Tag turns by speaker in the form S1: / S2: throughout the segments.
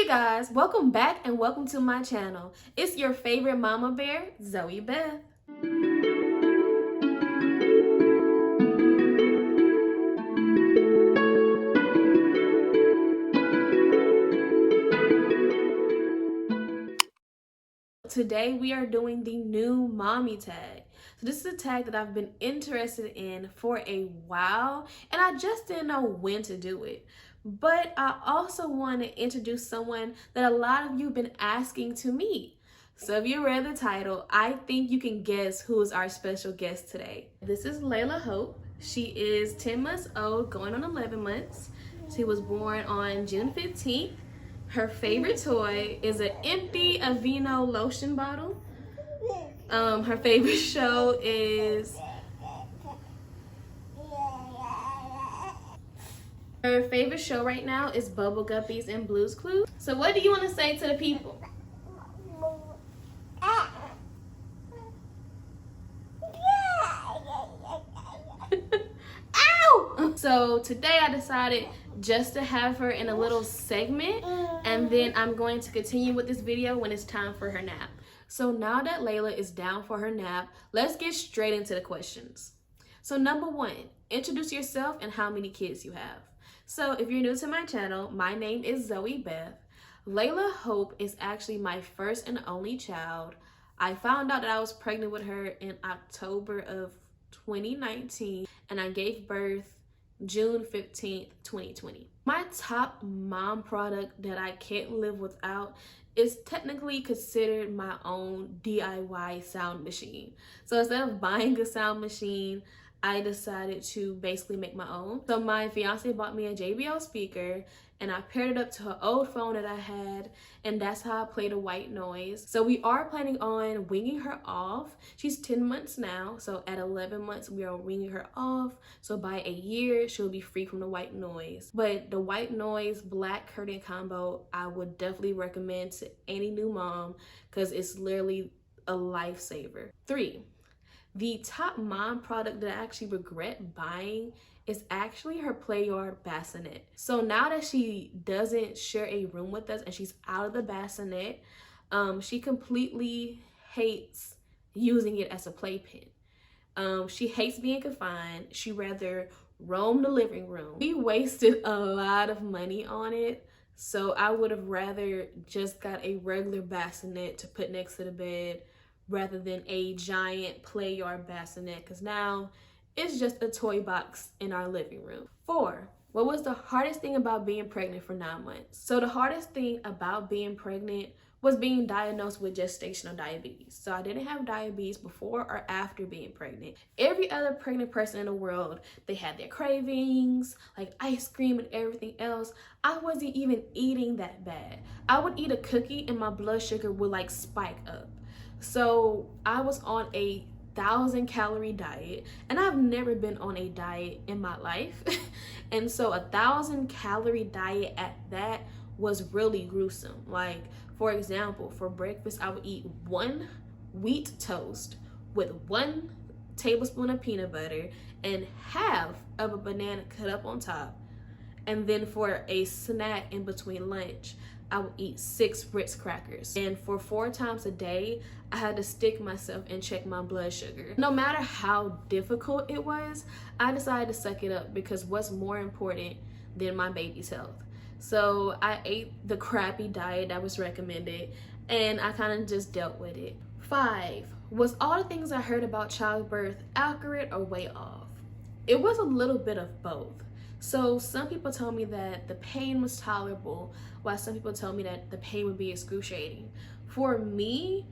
S1: Hey guys, welcome back and welcome to my channel. It's your favorite mama bear, Zoe Beth. Today we are doing the new mommy tag. So this is a tag that I've been interested in for a while and I just didn't know when to do it. But I also want to introduce someone that a lot of you have been asking to meet. So if you read the title, I think you can guess who is our special guest today. This is Layla Hope. She is 10 months old, going on 11 months. She was born on June 15th. Her favorite toy is an empty Aveeno lotion bottle. Her favorite show is... Her favorite show right now is Bubble Guppies and Blue's Clues. So what do you want to say to the people? Ow! So today I decided just to have her in a little segment, and then I'm going to continue with this video when it's time for her nap. So now that Layla is down for her nap, let's get straight into the questions. So number one, introduce yourself and how many kids you have. So if you're new to my channel, my name is Zoe Beth. Layla Hope is actually my first and only child. I found out that I was pregnant with her in October of 2019, and I gave birth June 15th, 2020. My top mom product that I can't live without is technically considered my own DIY sound machine. So instead of buying a sound machine, I decided to basically make my own. So my fiance bought me a JBL speaker and I paired it up to her old phone that I had, and that's how I play the white noise. So we are planning on weaning her off. She's 10 months now, so at 11 months we are weaning her off. So by a year, she'll be free from the white noise. But the white noise black curtain combo, I would definitely recommend to any new mom because it's literally a lifesaver. 3. The top mom product that I actually regret buying is actually her play yard bassinet. So now that she doesn't share a room with us and she's out of the bassinet, she completely hates using it as a playpen. She hates being confined. She rather roam the living room. We wasted a lot of money on it, so I would have rather just got a regular bassinet to put next to the bed rather than a giant play yard bassinet, because now it's just a toy box in our living room. 4, what was the hardest thing about being pregnant for 9 months? So the hardest thing about being pregnant was being diagnosed with gestational diabetes. So I didn't have diabetes before or after being pregnant. Every other pregnant person in the world, they had their cravings, like ice cream and everything else. I wasn't even eating that bad. I would eat a cookie and my blood sugar would like spike up. So I was on a 1,000-calorie diet, and I've never been on a diet in my life. And so a 1,000-calorie diet at that was really gruesome. Like, for example, for breakfast, I would eat 1 wheat toast with 1 tablespoon of peanut butter and half of a banana cut up on top. And then for a snack in between lunch, I would eat 6 Ritz crackers. And for 4 times a day, I had to stick myself and check my blood sugar. No matter how difficult it was, I decided to suck it up because what's more important than my baby's health? So I ate the crappy diet that was recommended and I kind of just dealt with it. 5, was all the things I heard about childbirth accurate or way off? It was a little bit of both. So some people told me that the pain was tolerable, while some people told me that the pain would be excruciating. For me,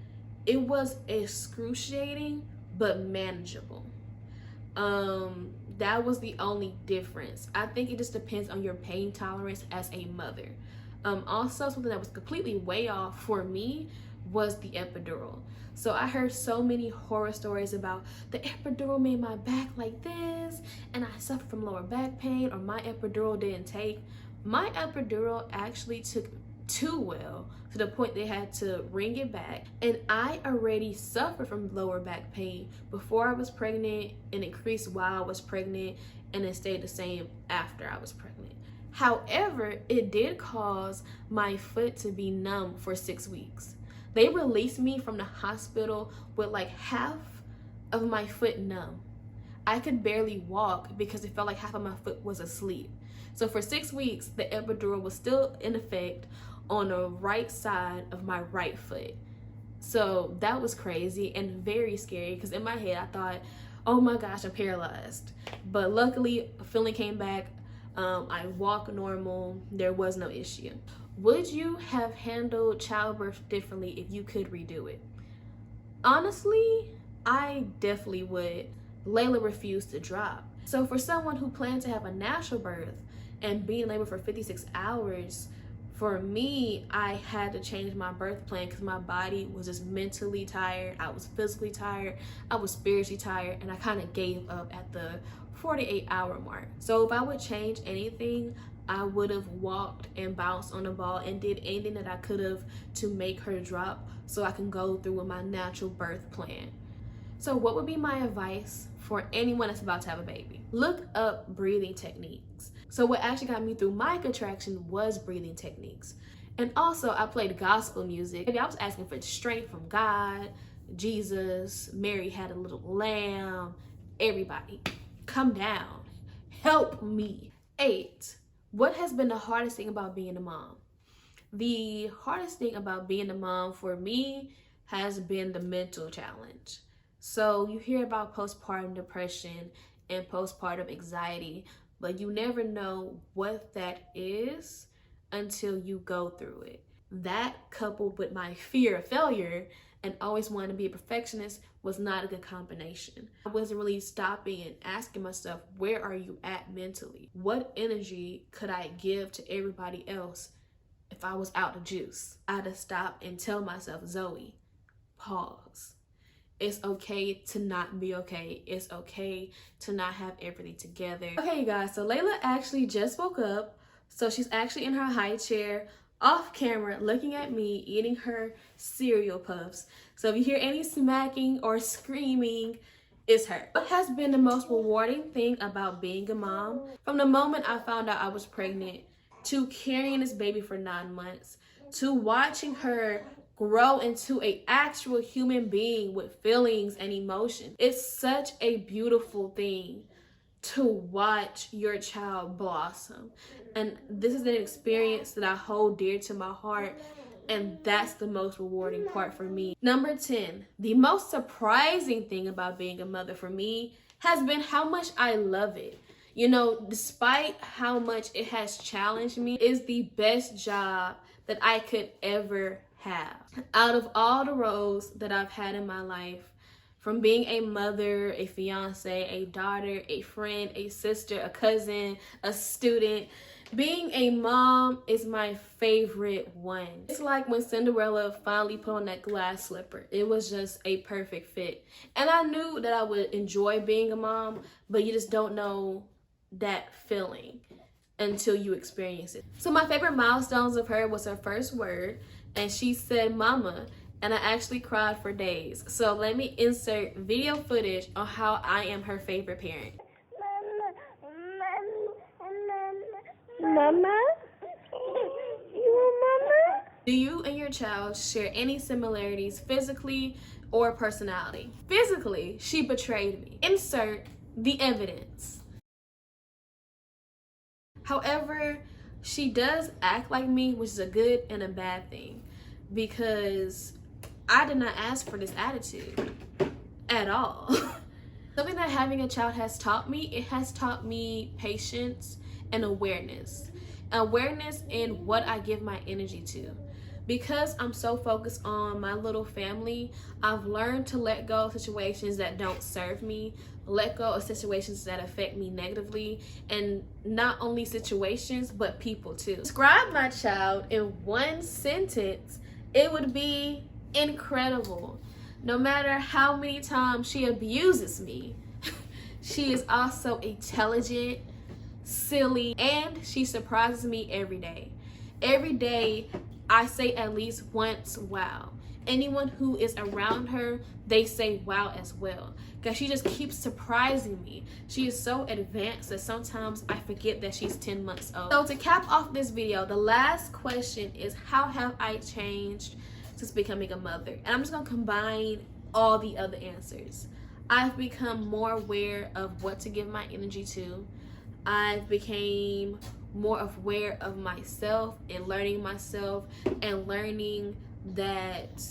S1: it was excruciating but manageable. That was the only difference. I think it just depends on your pain tolerance as a mother. Also, something that was completely way off for me was the epidural. So I heard so many horror stories about the epidural made my back like this and I suffered from lower back pain, or my epidural didn't take. My epidural actually took too well to the point they had to ring it back, and I already suffered from lower back pain before I was pregnant and increased while I was pregnant and it stayed the same after I was pregnant. However, it did cause my foot to be numb for 6 weeks. They released me from the hospital with like half of my foot numb. I could barely walk because it felt like half of my foot was asleep. So for 6 weeks, the epidural was still in effect on the right side of my right foot. So that was crazy and very scary because in my head I thought, oh my gosh, I'm paralyzed. But luckily, feeling came back. I walk normal. There was no issue. Would you have handled childbirth differently if you could redo it? Honestly, I definitely would. Layla refused to drop. So for someone who planned to have a natural birth and be in labor for 56 hours, for me, I had to change my birth plan because my body was just mentally tired. I was physically tired. I was spiritually tired. And I kind of gave up at the 48-hour mark. So if I would change anything, I would have walked and bounced on the ball and did anything that I could have to make her drop so I can go through with my natural birth plan. So what would be my advice for anyone that's about to have a baby? Look up breathing techniques. So what actually got me through my contraction was breathing techniques. And also I played gospel music. I was asking for strength from God, Jesus, Mary had a little lamb, everybody. Come down, help me. 8, what has been the hardest thing about being a mom? The hardest thing about being a mom for me has been the mental challenge. So you hear about postpartum depression and postpartum anxiety, but you never know what that is until you go through it. That coupled with my fear of failure and always wanting to be a perfectionist was not a good combination. I wasn't really stopping and asking myself, where are you at mentally? What energy could I give to everybody else if I was out of juice? I had to stop and tell myself, Zoe, pause. It's okay to not be okay. It's okay to not have everything together. Okay, you guys, so Layla actually just woke up. So she's actually in her high chair, off camera, looking at me, eating her cereal puffs. So if you hear any smacking or screaming, it's her. What has been the most rewarding thing about being a mom? From the moment I found out I was pregnant, to carrying this baby for 9 months, to watching her grow into an actual human being with feelings and emotions. It's such a beautiful thing to watch your child blossom. And this is an experience that I hold dear to my heart, and that's the most rewarding part for me. Number 10, the most surprising thing about being a mother for me has been how much I love it. You know, despite how much it has challenged me, it's the best job that I could ever have. Out of all the roles that I've had in my life, from being a mother, a fiance, a daughter, a friend, a sister, a cousin, a student, being a mom is my favorite one. It's like when Cinderella finally put on that glass slipper. It was just a perfect fit. And I knew that I would enjoy being a mom, but you just don't know that feeling until you experience it. So my favorite milestones of her was her first word, and she said mama, and I actually cried for days. So let me insert video footage on how I am her favorite parent.
S2: Mama? You mama?
S1: Do you and your child share any similarities physically or personality? Physically, she betrayed me. Insert the evidence. However, she does act like me, which is a good and a bad thing, because I did not ask for this attitude at all. Something that having a child has taught me, it has taught me patience and awareness. Awareness in what I give my energy to. Because I'm so focused on my little family, I've learned to let go of situations that don't serve me, let go of situations that affect me negatively, and not only situations, but people too. Describe my child in one sentence, it would be incredible. No matter how many times she abuses me, she is also intelligent, silly, and she surprises me every day. Every day, I say at least once wow. Anyone who is around her, they say wow as well, because she just keeps surprising me. She is so advanced that sometimes I forget that she's 10 months old. So to cap off this video, the last question is, how have I changed since becoming a mother? And I'm just gonna combine all the other answers. I've become more aware of what to give my energy to. I've became more aware of myself and learning myself, and learning that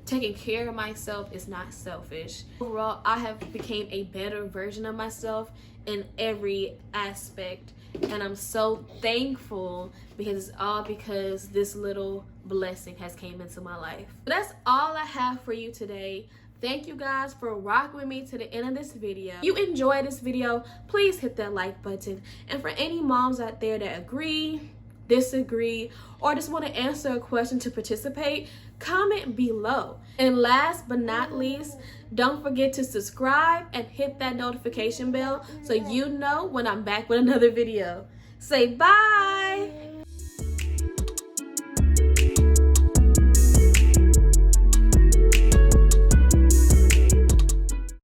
S1: taking care of myself is not selfish. Overall, I have become a better version of myself in every aspect, and I'm so thankful, because it's all because this little blessing has came into my life. But that's all I have for you today. Thank you guys for rocking with me to the end of this video. If you enjoyed this video, please hit that like button. And for any moms out there that agree, disagree, or just want to answer a question to participate, comment below. And last but not least, don't forget to subscribe and hit that notification bell so you know when I'm back with another video. Say bye.